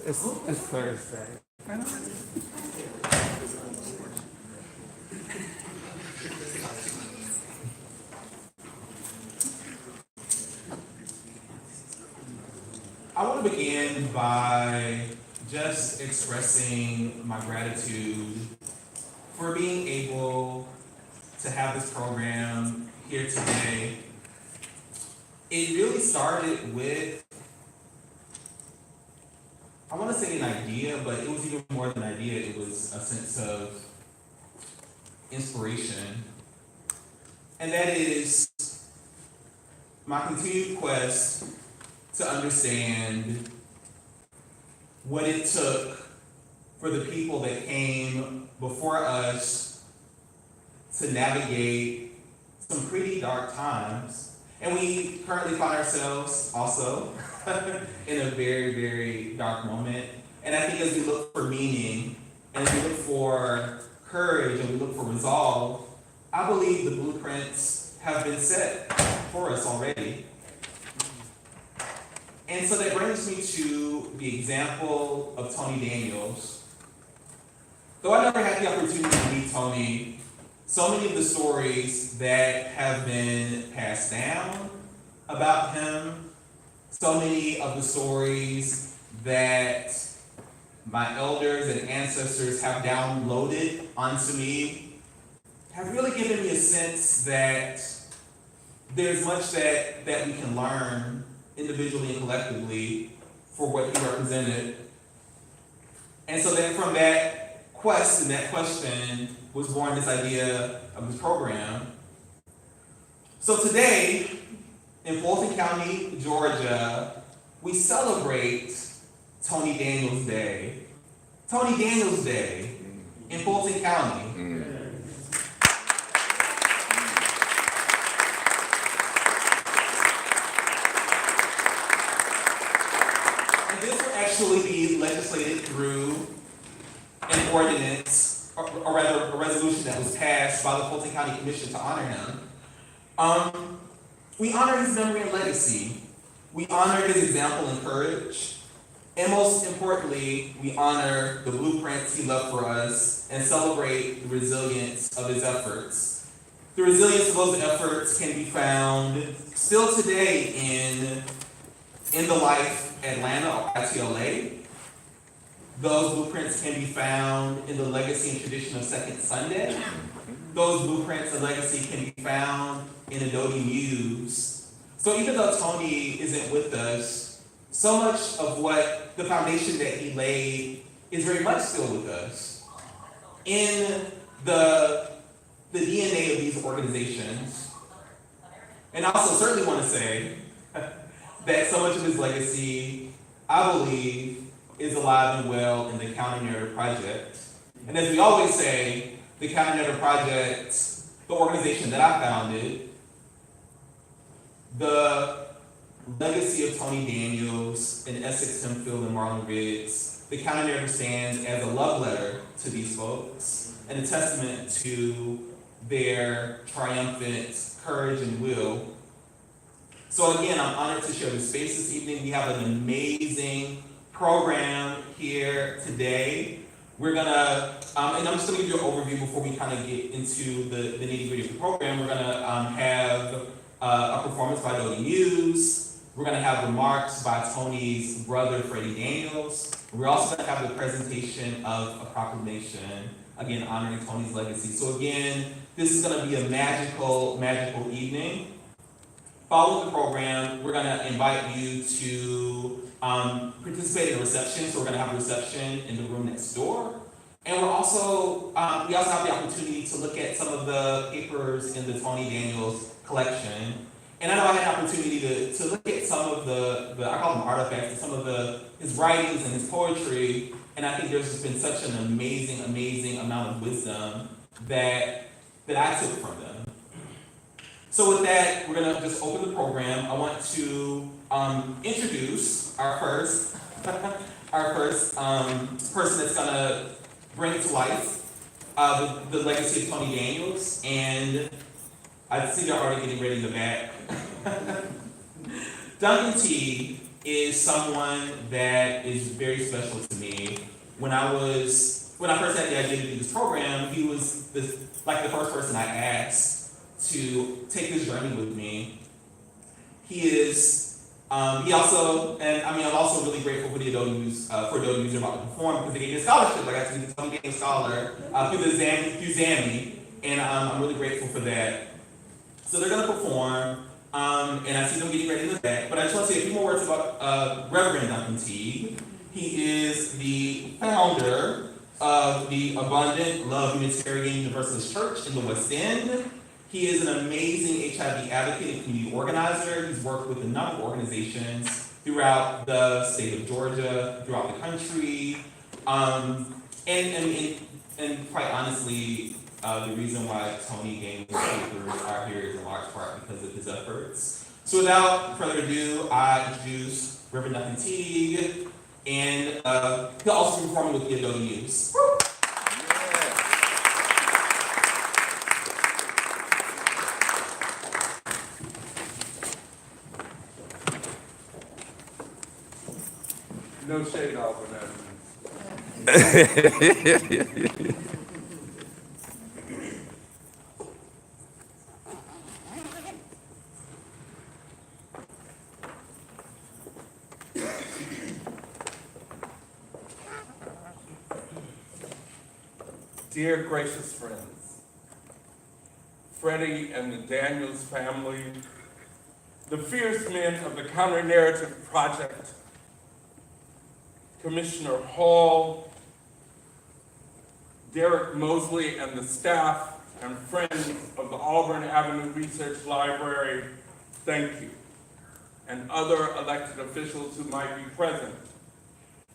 It's Thursday. I want to begin by just expressing my gratitude for being able to have this program here today. It really started with, I want to say an idea, but it was even more than an idea. It was a sense of inspiration. And that is my continued quest to understand what it took for the people that came before us to navigate some pretty dark times. And we currently find ourselves also in a very, very dark moment. And I think as we look for meaning, and as we look for courage, and we look for resolve, I believe the blueprints have been set for us already. And so that brings me to the example of Tony Daniels. Though I never had the opportunity to meet Tony, so many of the stories that have been passed down about him, so many of the stories that my elders and ancestors have downloaded onto me have really given me a sense that there's much that we can learn individually and collectively for what he represented. And so then from that quest and that question was born this idea of this program. So today, in Fulton County, Georgia, we celebrate Tony Daniels Day. Tony Daniels Day in Fulton County. Actually be legislated through an ordinance, or rather a resolution that was passed by the Fulton County Commission to honor him. We honor his memory and legacy. We honor his example and courage. And most importantly, we honor the blueprints he left for us and celebrate the resilience of his efforts. The resilience of those efforts can be found still today in the life Atlanta or ITLA. Those blueprints can be found in the legacy and tradition of Second Sunday. Those blueprints and legacy can be found in Adobe Muse. So even though Tony isn't with us, so much of what the foundation that he laid is very much still with us. In the DNA of these organizations. And I also certainly want to say that so much of his legacy, I believe, is alive and well in the County Narrative Project. And as we always say, the County Narrative Project, the organization that I founded, the legacy of Tony Daniels in Essex, Hempfield, and Marlon Riggs, the County Narrative stands as a love letter to these folks and a testament to their triumphant courage and will. So again, I'm honored to share the space this evening. We have an amazing program here today. We're gonna, and I'm just gonna give you an overview before we kind of get into the nitty-gritty of the program. We're gonna have a performance by Adobe Muse. We're gonna have remarks by Tony's brother, Freddie Daniels. We're also gonna have the presentation of a proclamation, again, honoring Tony's legacy. So again, this is gonna be a magical, magical evening. Following the program, we're going to invite you to participate in a reception. So we're going to have a reception in the room next door. And we also have the opportunity to look at some of the papers in the Tony Daniels collection. And I know I had an opportunity to look at some of the I call them artifacts, but some of his writings and his poetry. And I think there's just been such an amazing, amazing amount of wisdom that I took from them. So with that, we're gonna just open the program. I want to introduce our first person that's gonna bring to life the legacy of Tony Daniels. And I see they're already getting ready in the back. Duncan T is someone that is very special to me. When I first had the idea to do this program, he was the first person I asked to take this journey with me. He also, and I mean, I'm also really grateful for the Adobe News, about to perform, because they gave me a scholarship. I got to be the Tony Game Scholar through ZAMI, and I'm really grateful for that. So they're gonna perform, and I see them getting ready to do that. But I just want to say a few more words about Reverend Duncan Teague. He is the founder of the Abundant Love Unitarian Universalist Church in the West End. He is an amazing HIV advocate and community organizer. He's worked with a number of organizations throughout the state of Georgia, throughout the country. And quite honestly, the reason why Tony Gaines papers are here is in large part because of his efforts. So without further ado, I introduce Reverend Duncan Teague, and he'll also be performing with the Adobe News. No shade off of that. Dear gracious friends, Freddie and the Daniels family, the fierce men of the Counter-Narrative Project, Commissioner Hall, Derek Mosley and the staff and friends of the Auburn Avenue Research Library, thank you, and other elected officials who might be present.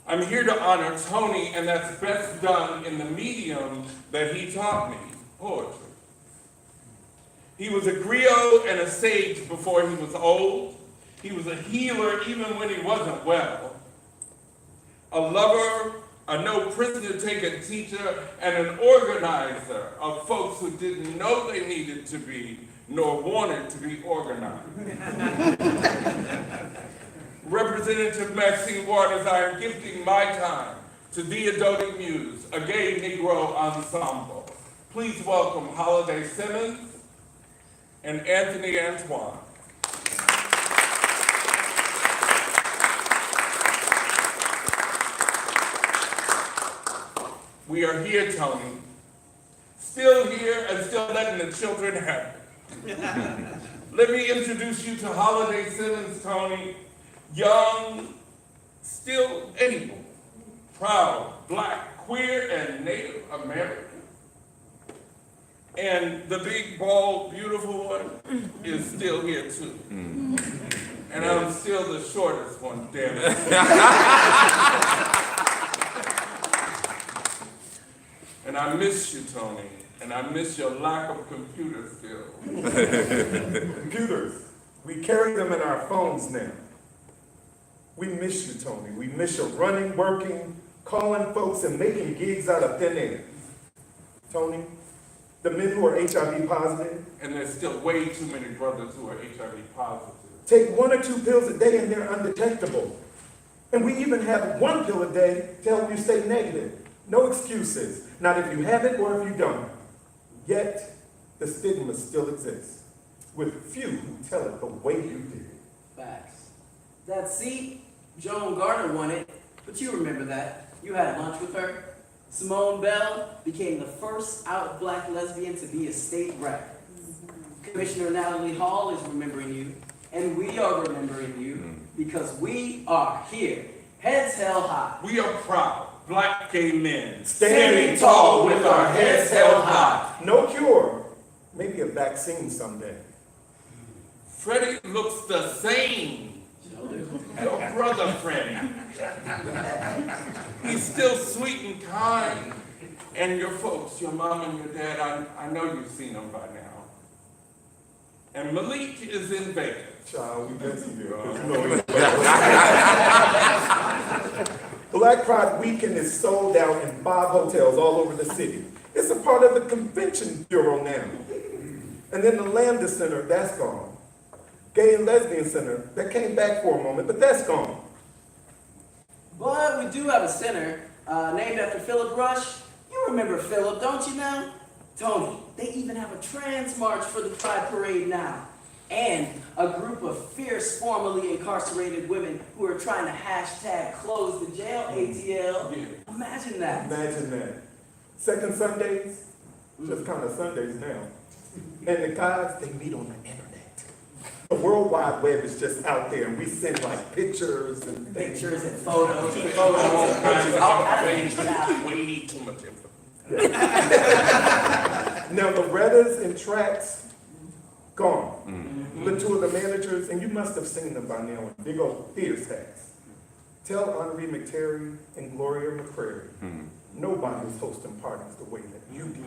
I'm here to honor Tony, and that's best done in the medium that he taught me, poetry. He was a griot and a sage before he was old. He was a healer even when he wasn't well. A lover, a no prisoner taken teacher, and an organizer of folks who didn't know they needed to be, nor wanted to be organized. Representative Maxine Waters, I am gifting my time to the Adobe Muse, a gay Negro ensemble. Please welcome Holiday Simmons and Anthony Antoine. We are here, Tony, still here and still letting the children have it. Let me introduce you to Holiday Simmons, Tony, young, still able, proud, Black, queer, and Native American. And the big, bald, beautiful one is still here too. And I'm still the shortest one, damn it. And I miss you, Tony, and I miss your lack of computer skills. Computers, we carry them in our phones now. We miss you, Tony. We miss your running, working, calling folks, and making gigs out of thin air. Tony, the men who are HIV positive. And there's still way too many brothers who are HIV positive. Take 1 or 2 pills a day and they're undetectable. And we even have 1 pill a day to help you stay negative. No excuses, not if you have it or if you don't. Yet, the stigma still exists, with few who tell it the way you did. Facts. That seat, Joan Gardner won it, but you remember that. You had lunch with her. Simone Bell became the first out Black lesbian to be a state rep. Commissioner Natalie Hall is remembering you, and we are remembering you because we are here, heads held high. We are proud, Black gay men, Standing tall with our heads held high. No cure, maybe a vaccine someday. Freddie looks the same. Your brother friend. He's still sweet and kind. And your folks, your mom and your dad, I know you've seen them by now. And Malik is in Vegas. Child, we bless you. Black Pride Weekend is sold out in 5 hotels all over the city. It's a part of the Convention Bureau now. And then the Lambda Center, that's gone. Gay and Lesbian Center, that came back for a moment, but that's gone. But we do have a center named after Philip Rush. You remember Philip, don't you now? Tony, they even have a trans march for the Pride Parade now. And a group of fierce, formerly incarcerated women who are trying to hashtag close the jail ATL. Yeah. Imagine that. Imagine that. Second Sundays, just kind of Sundays now. And the guys, they meet on the internet. The World Wide Web is just out there, and we send like pictures and things. Pictures and photos. All kinds of All kinds of stuff. way too much info. Now the Rettas and tracks, gone. The two of the managers, and you must have seen them by now, big old theater stacks. Tell Henri McTerry and Gloria McCrary, nobody is hosting parties the way that you do.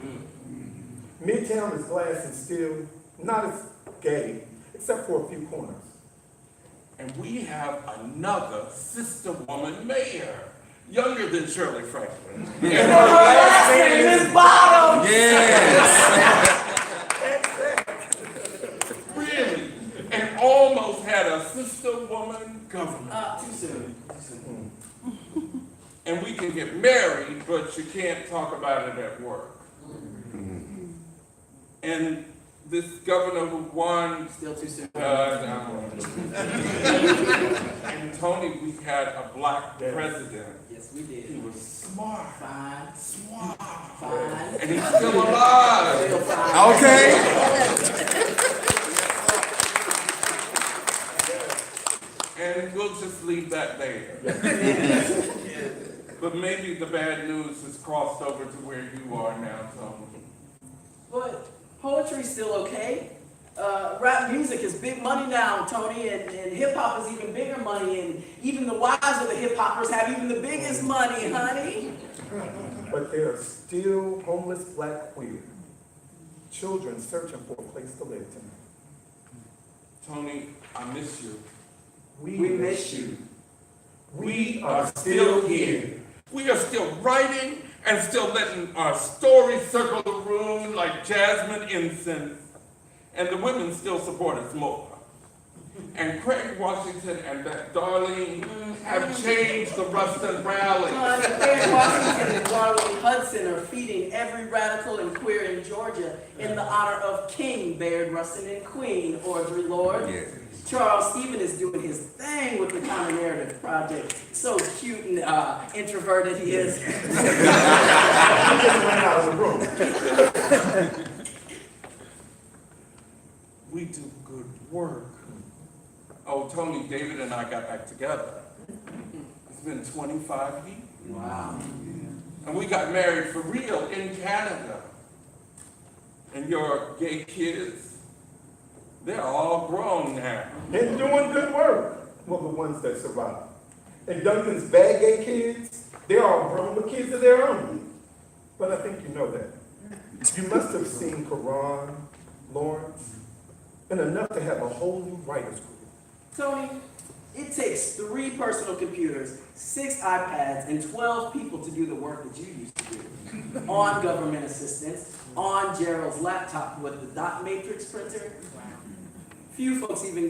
Midtown is glass and steel, not as gay, except for a few corners. And we have another sister woman mayor, younger than Shirley Franklin. And her Last name is Bottom. really, and almost had a sister woman governor. Too soon. And we can get married, but you can't talk about it at work. And this governor who won, Still too soon. and Tony, we had a black president. Yes, we He did. was smart, Fine. and he's still alive. Still fine. Okay. And we'll just leave that there. But maybe the bad news has crossed over to where you are now, Tony. But poetry's still okay. Rap music is big money now, Tony, and hip hop is even bigger money, and even the wives of the hip hoppers have even the biggest money, honey. But there are still homeless black queer children searching for a place to live tonight. Tony, I miss you. We miss you. We are still here. We are still writing and still letting our stories circle the room like jasmine incense. And the women still support us more. And Craig Washington and that Darlene have changed the Ruston rally. Craig Washington and Darlene Hudson are feeding every radical and queer in Georgia in the honor of King Baird Rustin and Queen Audre Lorde. Yeah. Charles Stephen is doing his thing with the Counter Narrative Project. So cute and introverted he is. He just ran out of the room. We do good work. Oh, Tony, David and I got back together. It's been 25 years. Wow. And we got married for real in Canada. And your gay kids, they're all grown now. And doing good work. Well, the ones that survive. And Duncan's bad gay kids, they're all grown with kids of their own. But I think you know that. You must have seen Karan, Lawrence, and enough to have a whole new writers group. Tony, it takes 3 personal computers, 6 iPads, and 12 people to do the work that you used to do. On government assistance, on Gerald's laptop with the dot matrix printer. Few folks even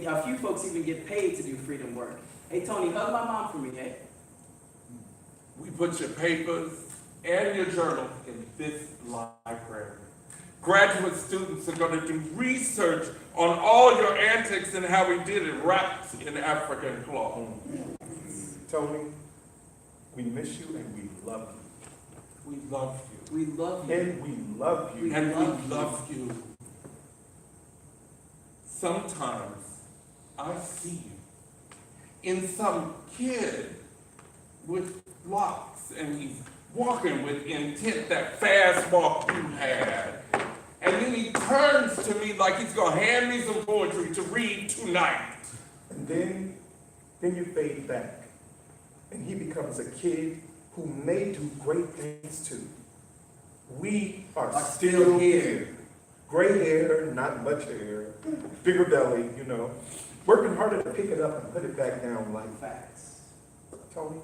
get paid to do freedom work. Hey Tony, hug my mom for me, eh? We put your papers and your journal in this library. Graduate students are going to do research on all your antics and how we did it wrapped in African cloth. Tony, we miss you and we love you. We love you. We love you. And we love you. And we love you. Sometimes I see you in some kid with locks and he's walking with intent, that fast walk you had. And then he turns to me like he's gonna hand me some poetry to read tonight. And then you fade back. And he becomes a kid who may do great things too. We are still here. Gray hair, not much hair, bigger belly, you know. Working harder to pick it up and put it back down like Facts. Tony,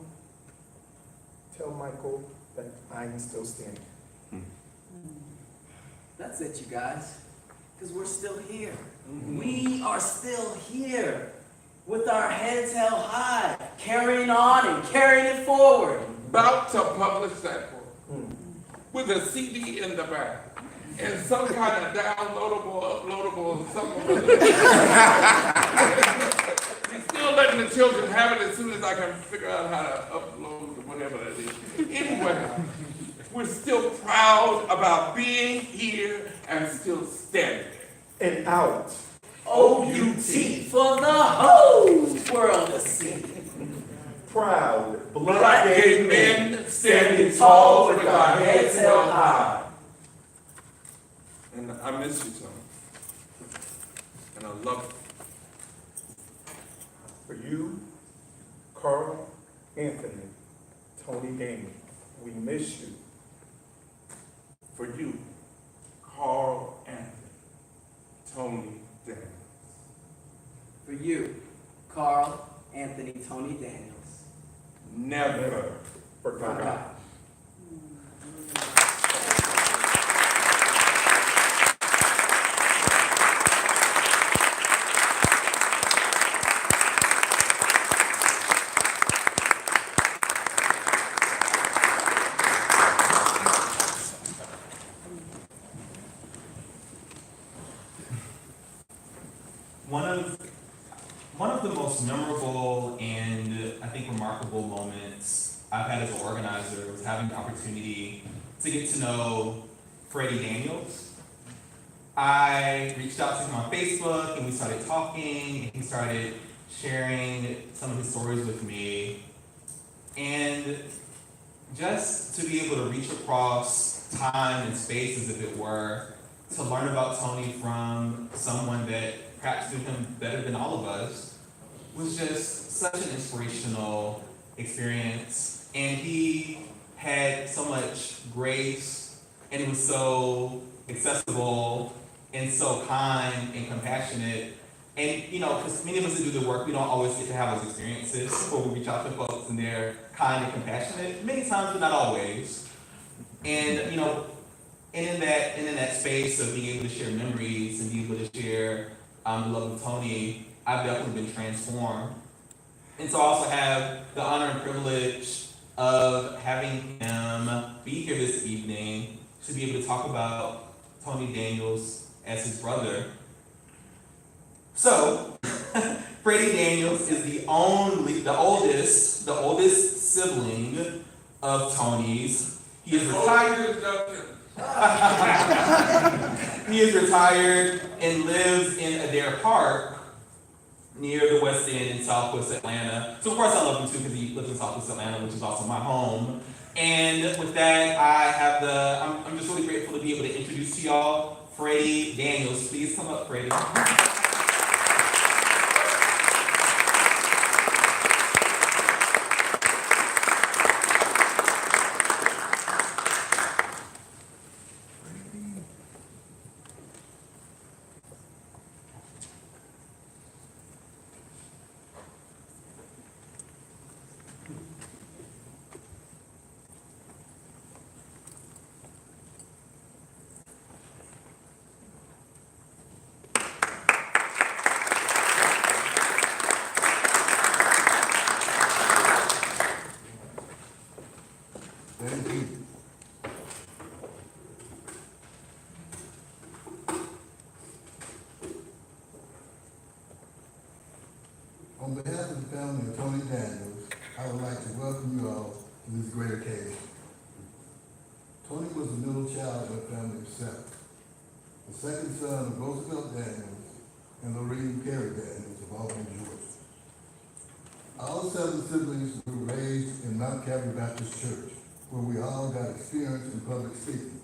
tell Michael that I'm still standing. That's it, you guys. Because we're still here. We are still here with our heads held high, carrying on and carrying it forward. About to publish that book with a CD in the back and some kind of downloadable, uploadable, something. He's still letting the children have it as soon as I can figure out how to upload whatever that is. Anyway, we're still proud about being here and still standing. And out. O-U-T for the whole world to see. Proud Black gay men standing tall with our heads held high. And I miss you, Tony. And I love you. For you, Carl, Anthony, Tony Daniel, we miss you. For you, Carl Anthony, Tony Daniels. For you, Carl, Anthony, Tony Daniels. Never Forgot. Forgot. One of the most memorable and I think remarkable moments I've had as an organizer was having the opportunity to get to know Freddie Daniels. I reached out to him on Facebook and we started talking and he started sharing some of his stories with me. And just to be able to reach across time and space, as if it were, to learn about Tony from someone that perhaps knew him better than all of us, was just such an inspirational experience. And he had so much grace, and he was so accessible and so kind and compassionate. And you know, because many of us that do the work, we don't always get to have those experiences where we reach out to folks and they're kind and compassionate. Many times, but not always. And you know, and in that space of being able to share memories and be able to share the love of Tony, I've definitely been transformed. And so I also have the honor and privilege of having him be here this evening to be able to talk about Tony Daniels as his brother. So, Freddie Daniels is the oldest sibling of Tony's. He is retired. He is retired and lives in Adair Park near the West End in Southwest Atlanta. So of course I love him too because he lives in Southwest Atlanta, which is also my home. And with that, I'm just really grateful to be able to introduce to y'all Freddie Daniels. Please come up, Freddie. Thank you. On behalf of the family of Tony Daniels, I would like to welcome you all to this great occasion. Tony was the middle child of a family of 7, the second son of Roosevelt Daniels and Lorene Perry Daniels of Albany, Georgia. All 7 siblings were raised in Mount Calvary Baptist Church, where we all got experience in public speaking.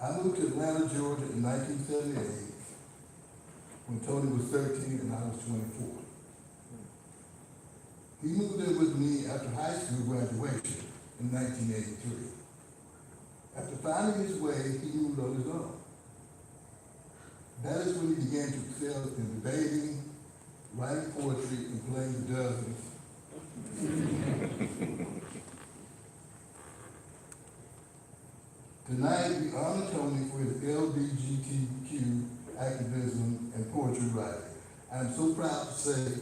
I moved to Atlanta, Georgia in 1978 when Tony was 13 and I was 24. He moved in with me after high school graduation in 1983. After finding his way, he moved on his own. That is when he began to excel in debating, writing poetry, and playing the dozens. Tonight, we honor Tony for his LGBTQ activism and poetry writing. I am so proud to say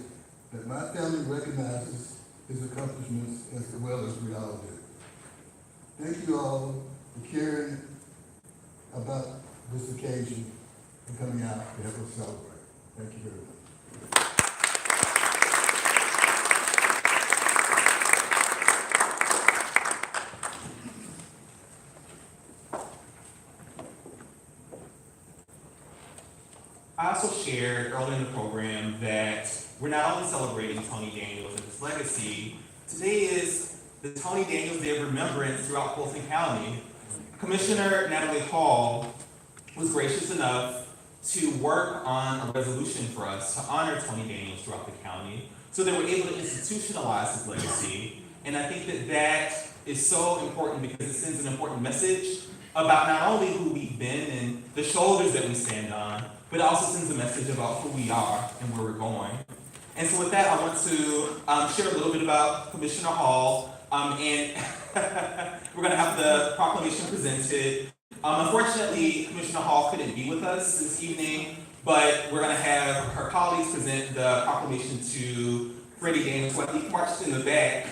that my family recognizes his accomplishments as well as we all do. Thank you all for caring about this occasion and coming out to help us celebrate. Thank you very much. I also shared earlier in the program that we're not only celebrating Tony Daniels and his legacy, today is the Tony Daniels Day of Remembrance throughout Fulton County. Commissioner Natalie Hall was gracious enough to work on a resolution for us to honor Tony Daniels throughout the county so that we're able to institutionalize his legacy. And I think that that is so important because it sends an important message about not only who we've been and the shoulders that we stand on, but it also sends a message about who we are and where we're going. And so with that, I want to share a little bit about Commissioner Hall, and we're gonna have the proclamation presented. Unfortunately, Commissioner Hall couldn't be with us this evening, but we're gonna have her colleagues present the proclamation to Freddie Daniels, who I think marched in the back.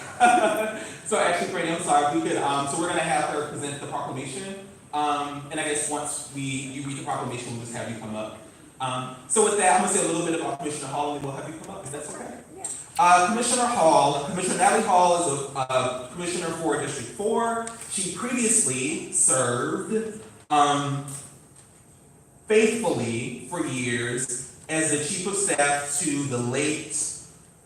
So actually, Freddie, I'm sorry, if we could, so we're gonna have her present the proclamation. And I guess once you read the proclamation, we'll just have you come up. So with that, I'm gonna say a little bit about Commissioner Hall, and we'll have you come up, if that's okay. Yeah. Commissioner Natalie Hall is a commissioner for District 4. She previously served faithfully for years as the chief of staff to the late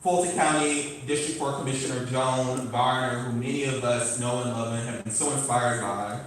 Fulton County District 4 Commissioner Joan Garner, who many of us know and love and have been so inspired by.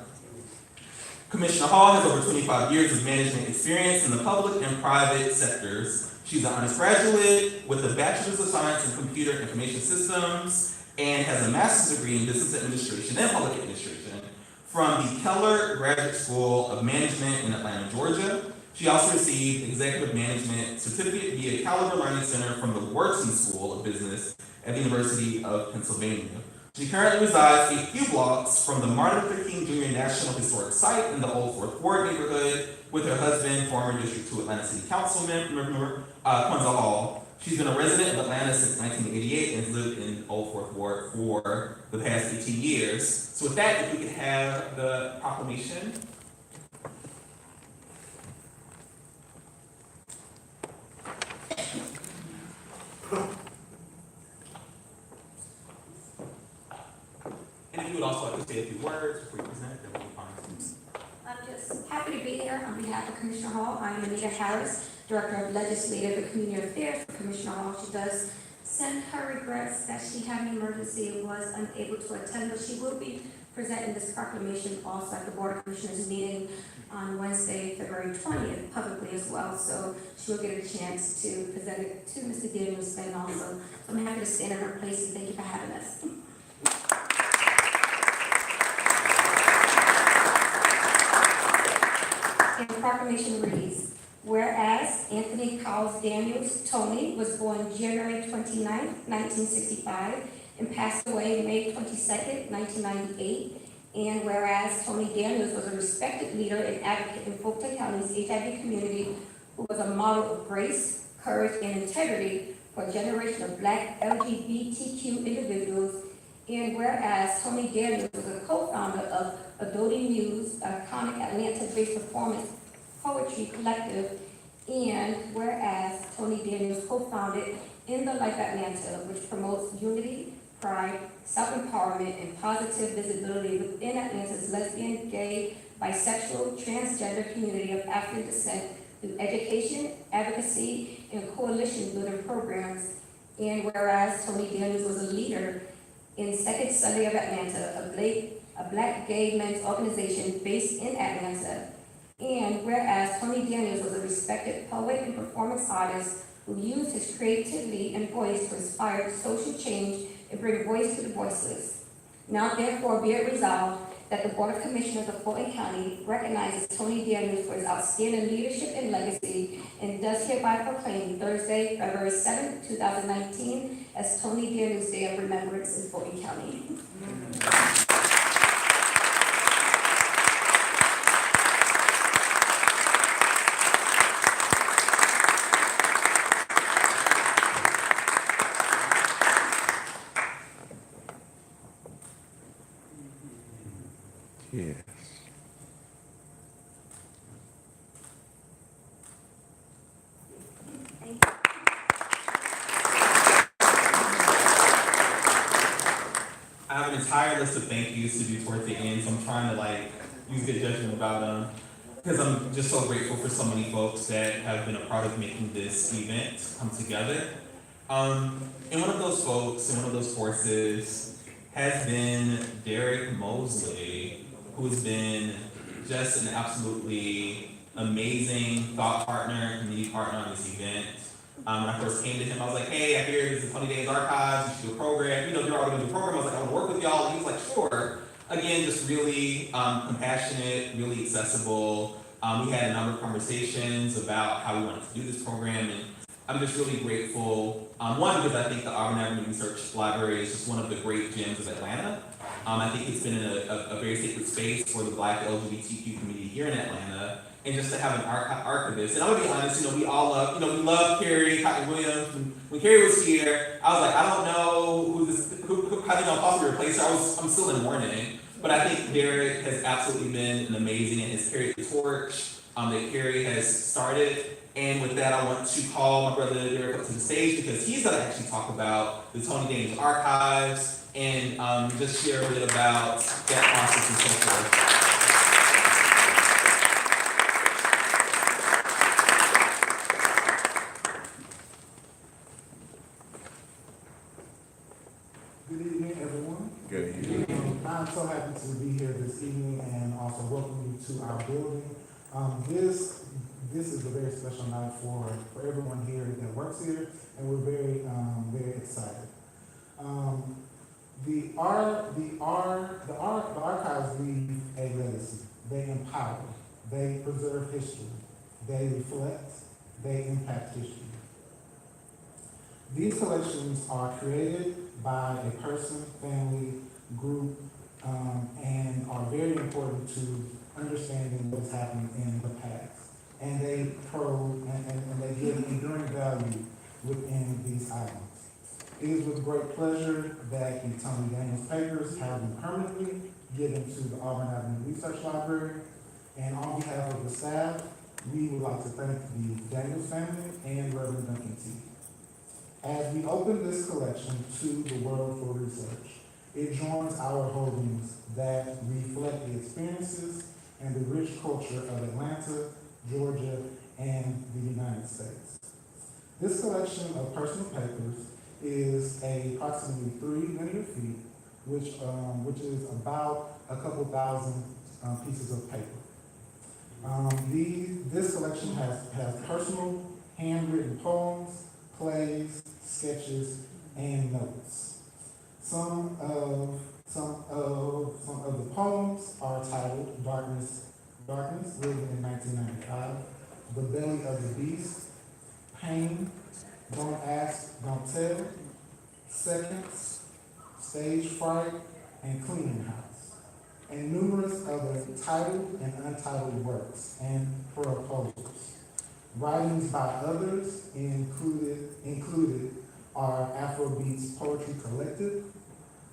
Commissioner Hall has over 25 years of management experience in the public and private sectors. She's an honors graduate with a Bachelor's of Science in Computer Information Systems and has a master's degree in Business Administration and Public Administration from the Keller Graduate School of Management in Atlanta, Georgia. She also received Executive Management Certificate via Caliber Learning Center from the Wharton School of Business at the University of Pennsylvania. She currently resides a few blocks from the Martin Luther King Jr. National Historic Site in the Old Fourth Ward neighborhood with her husband, former District 2 Atlanta City Councilman, Quinzel Hall. She's been a resident of Atlanta since 1988 and has lived in Old Fourth Ward for the past 18 years. So with that, if we could have the proclamation. And if you would also like to say a few words before you present, then we'll be fine. I'm just happy to be here on behalf of Commissioner Hall. I'm Anita Harris, Director of Legislative and Community Affairs for Commissioner Hall. She does send her regrets that she had an emergency and was unable to attend, but she will be presenting this proclamation also at the Board of Commissioners meeting on Wednesday, February 20th, publicly as well. So she will get a chance to present it to Mr. Daniels then also. So I'm happy to stand in her place and thank you for having us. And the proclamation reads, whereas Anthony Cowles Daniels, Tony, was born January 29, 1965, and passed away May 22, 1998, and whereas Tony Daniels was a respected leader and advocate in Fulton County's HIV community who was a model of grace, courage, and integrity for a generation of Black LGBTQ individuals, and whereas Tony Daniels was a co-founder of Adoti Muse, a iconic Atlanta-based performance poetry collective, and whereas Tony Daniels co-founded In the Life Atlanta, which promotes unity, pride, self-empowerment, and positive visibility within Atlanta's lesbian, gay, bisexual, transgender community of African descent through education, advocacy, and coalition-building programs. And whereas Tony Daniels was a leader in Second Sunday of Atlanta, a Black gay men's organization based in Atlanta. And whereas Tony Daniels was a respected poet and performance artist who used his creativity and voice to inspire social change and bring voice to the voiceless. Now therefore be it resolved that the Board of Commissioners of Fulton County recognizes Tony Daniels for his outstanding leadership and legacy and does hereby proclaim Thursday, February 7, 2019 as Tony Daniels Day of Remembrance in Fulton County. Yes. I have an entire list of thank yous to do towards the end, so I'm trying to use good judgment about them. Because I'm just so grateful for so many folks that have been a part of making this event come together. And one of those folks and one of those forces has been Derek Mosley, who's been just an absolutely amazing thought partner, community partner on this event. When I first came to him, I was like, hey, I hear this is Tony Dane's Archives, you should do a program. You're already gonna do a program. I was like, I wanna work with y'all. And he was like, sure. Again, just really compassionate, really accessible. We had a number of conversations about how we wanted to do this program, and I'm just really grateful. One, because I think the Auburn Avenue Research Library is just one of the great gems of Atlanta. I think it's been in a very sacred space for the Black LGBTQ community here in Atlanta, and just to have an archivist. And I'm gonna be honest, we all love, we love Carrie Cotton Williams. When Carrie was here, I was like, I don't know how they gonna possibly replace her. I'm still in mourning. But I think Derek has absolutely been an amazing and has carried the torch that Carrie has started. And with that, I want to call my brother Derek up to the stage because he's going to actually talk about the Tony Daniels Archives and just share a bit about that process and so forth. Good evening, everyone. Good evening. I'm so happy to be here this evening and also welcome you to our building. This is a very special night for everyone here that works here, and we're very excited. The archives leave a legacy. They empower. They preserve history. They reflect. They impact history. These collections are created by a person, family, group, and are very important to understanding what's happened in the past. And they they give enduring value within these items. It is with great pleasure that the Tony Daniels papers have been permanently given to the Auburn Avenue Research Library. And on behalf of the staff, we would like to thank the Daniels family and Reverend Duncan T. As we open this collection to the world for research, it joins our holdings that reflect the experiences and the rich culture of Atlanta, Georgia, and the United States. This collection of personal papers is approximately 3 linear feet, which is about a couple thousand pieces of paper. This collection has personal handwritten poems, plays, sketches, and notes. Some of the poems are titled Darkness, written in 1995, The Belly of the Beast, Pain, Don't Ask, Don't Tell, Seconds, Stage Fright, and Cleaning House, and numerous other titled and untitled works and proposals. Writings by others included are Afrobeats Poetry Collective.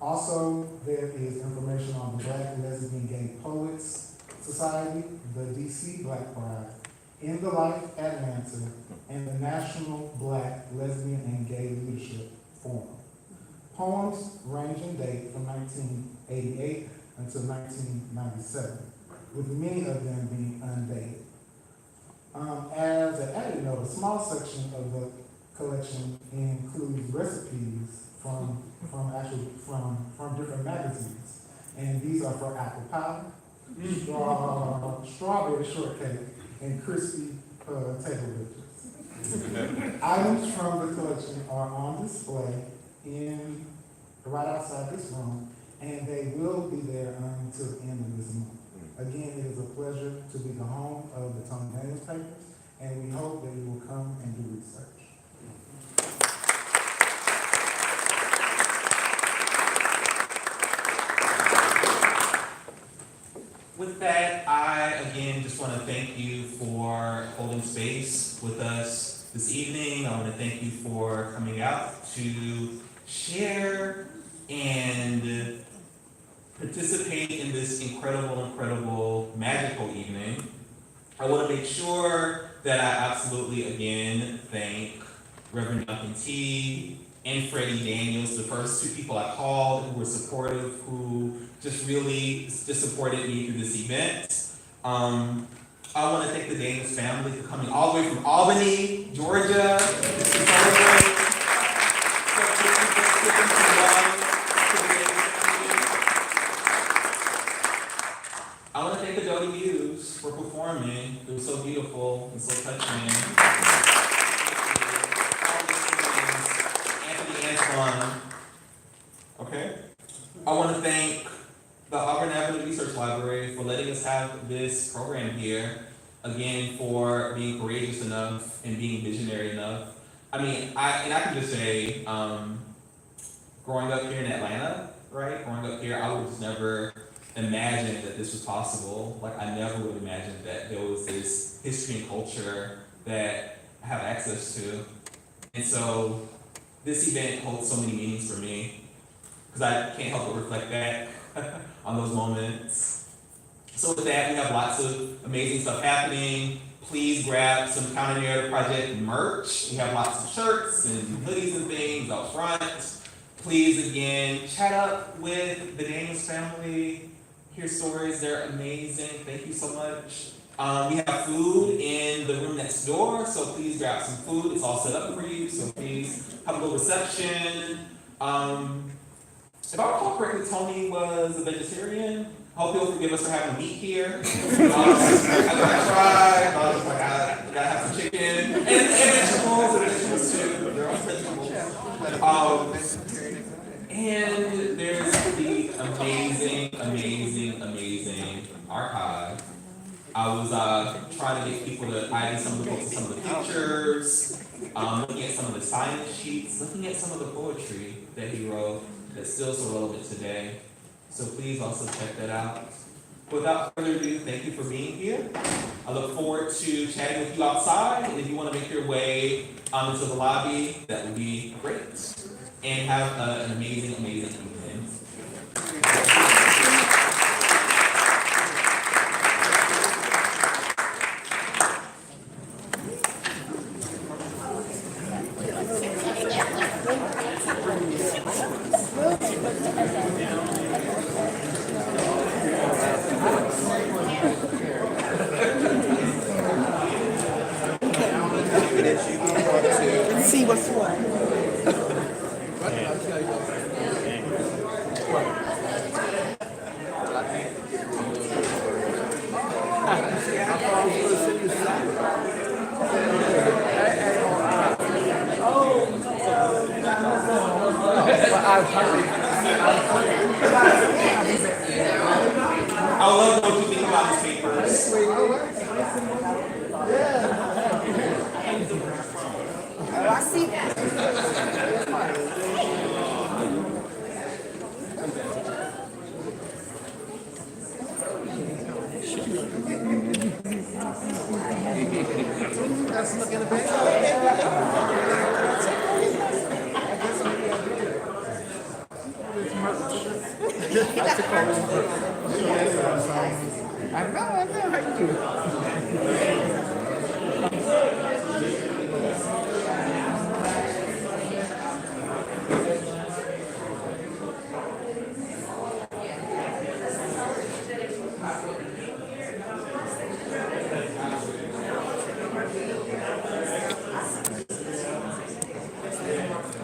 Also, there is information on the Black Lesbian Gay Poets Society, the DC Black Pride, In the Life Atlanta, and the National Black Lesbian and Gay Leadership Forum. Poems range in date from 1988 until 1997, with many of them being undated. As an added note, a small section of the collection includes recipes from different magazines, and these are for apple pie, strawberry shortcake, and crispy potato wedges. Items from the collection are on display right outside this room, and they will be there until the end of this month. Again, it is a pleasure to be the home of the Tony Daniels papers, and we hope that you will come and do research. With that, I again just want to thank you for holding space with us this evening. I want to thank you for coming out to share and participate in this incredible, magical evening, I want to make sure that I absolutely again thank Reverend Duncan T and Freddie Daniels, the first two people I called who were supportive, who just really supported me through this event. I want to thank the Daniels family for coming all the way from Albany, Georgia, to celebrate. I want to thank the Doty Muse for performing. It was so beautiful and so touching. Anthony Antoine. Okay? I want to thank the Auburn Avenue Research Library for letting us have this program here. Again, for being courageous enough and being visionary enough. I mean, I can just say, growing up here in Atlanta, right? Growing up here, I would just never imagine that this was possible. Like, I never would imagine that there was this history and culture that I have access to. And so this event holds so many meanings for me, because I can't help but reflect back on those moments. So with that, we have lots of amazing stuff happening. Please grab some Counter Narrative Project merch. We have lots of shirts and hoodies and things out front. Please, again, chat up with the Daniels family. Hear stories, they're amazing. Thank you so much. We have food in the room next door, so please grab some food. It's all set up for you, so please have a little reception. If I recall correctly, Tony was a vegetarian. I hope he'll forgive us for having meat here. I tried. I was like, I gotta have some chicken. And vegetables too. There are vegetables. And there's the amazing archive. I was trying to get people to ID some of the books, some of the pictures, looking at some of the science sheets, looking at some of the poetry that he wrote that's still so relevant today. So please also check that out. Without further ado, thank you for being here. I look forward to chatting with you outside, and if you want to make your way into the lobby, that would be great. And have an amazing evening. See what's what. I love what you think about these papers. I see that. Let's look in the back. I know, how you do?